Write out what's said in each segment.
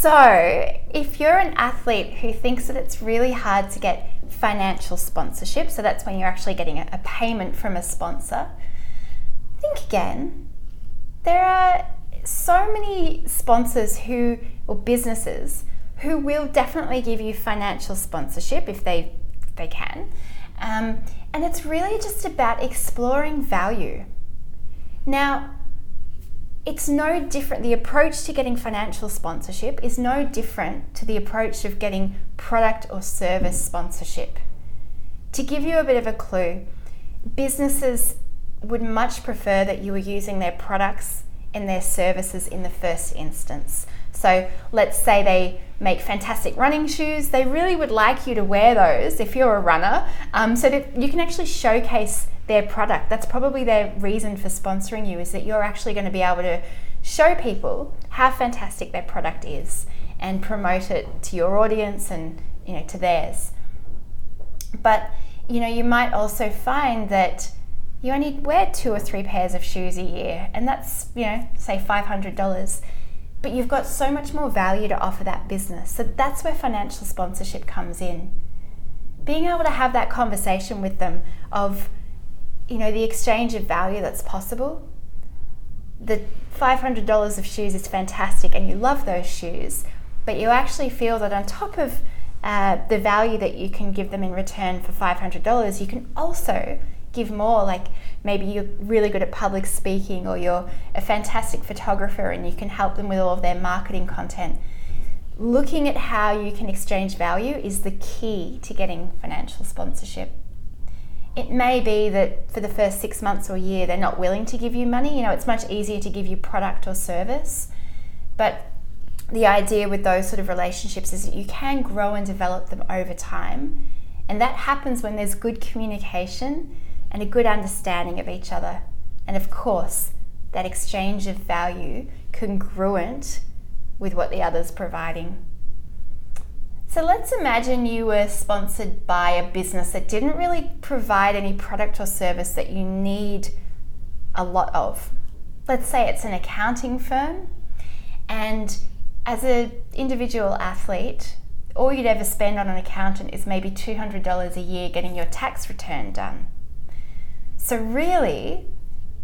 So, if you're an athlete who thinks that it's really hard to get financial sponsorship, so that's when you're actually getting a payment from a sponsor, think again. There are so many sponsors or businesses who will definitely give you financial sponsorship if they can. And it's really just about exploring value. Now, it's no different. The approach to getting financial sponsorship is no different to the approach of getting product or service sponsorship. To give you a bit of a clue, businesses would much prefer that you were using their products and their services in the first instance. So let's say they make fantastic running shoes. They really would like you to wear those if you're a runner, so that you can actually showcase their product. That's probably their reason for sponsoring you, is that you're actually going to be able to show people how fantastic their product is and promote it to your audience and to theirs. But you might also find that you only wear 2 or 3 pairs of shoes a year, and that's say $500. But you've got so much more value to offer that business. So that's where financial sponsorship comes in. Being able to have that conversation with them of, the exchange of value that's possible. The $500 of shoes is fantastic and you love those shoes, but you actually feel that on top of the value that you can give them in return for $500, you can also give more. Like maybe you're really good at public speaking, or you're a fantastic photographer and you can help them with all of their marketing content. Looking at how you can exchange value is the key to getting financial sponsorship. It may be that for the first 6 months or year, they're not willing to give you money. It's much easier to give you product or service. But the idea with those sort of relationships is that you can grow and develop them over time. And that happens when there's good communication and a good understanding of each other. And of course, that exchange of value congruent with what the other's providing. So let's imagine you were sponsored by a business that didn't really provide any product or service that you need a lot of. Let's say it's an accounting firm, and as an individual athlete, all you'd ever spend on an accountant is maybe $200 a year getting your tax return done. So really,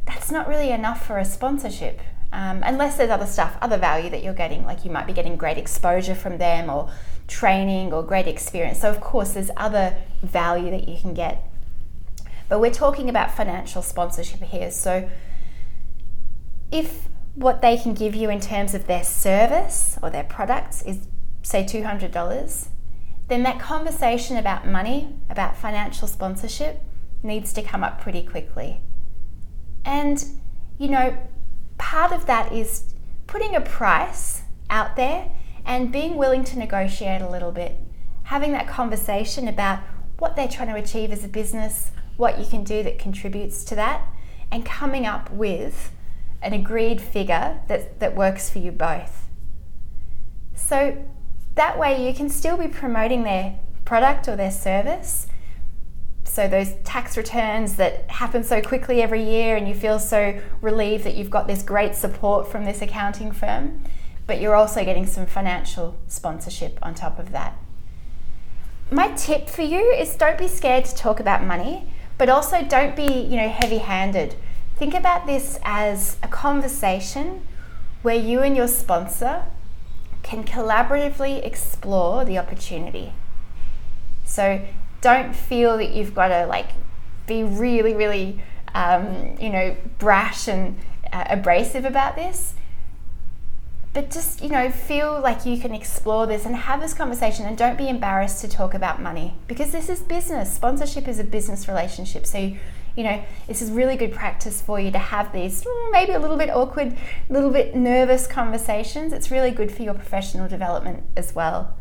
that's not really enough for a sponsorship, unless there's other value that you're getting, like you might be getting great exposure from them, or training, or great experience. So of course there's other value that you can get. But we're talking about financial sponsorship here. So if what they can give you in terms of their service or their products is, say, $200, then that conversation about money, about financial sponsorship, needs to come up pretty quickly. And, part of that is putting a price out there and being willing to negotiate a little bit. Having that conversation about what they're trying to achieve as a business, what you can do that contributes to that, and coming up with an agreed figure that works for you both. So that way you can still be promoting their product or their service. So those tax returns that happen so quickly every year, and you feel so relieved that you've got this great support from this accounting firm, but you're also getting some financial sponsorship on top of that. My tip for you is don't be scared to talk about money, but also don't be, heavy-handed. Think about this as a conversation where you and your sponsor can collaboratively explore the opportunity. So don't feel that you've got to be really, really, brash and abrasive about this. But just, feel like you can explore this and have this conversation, and don't be embarrassed to talk about money, because this is business. Sponsorship is a business relationship. So, this is really good practice for you to have these maybe a little bit awkward, a little bit nervous conversations. It's really good for your professional development as well.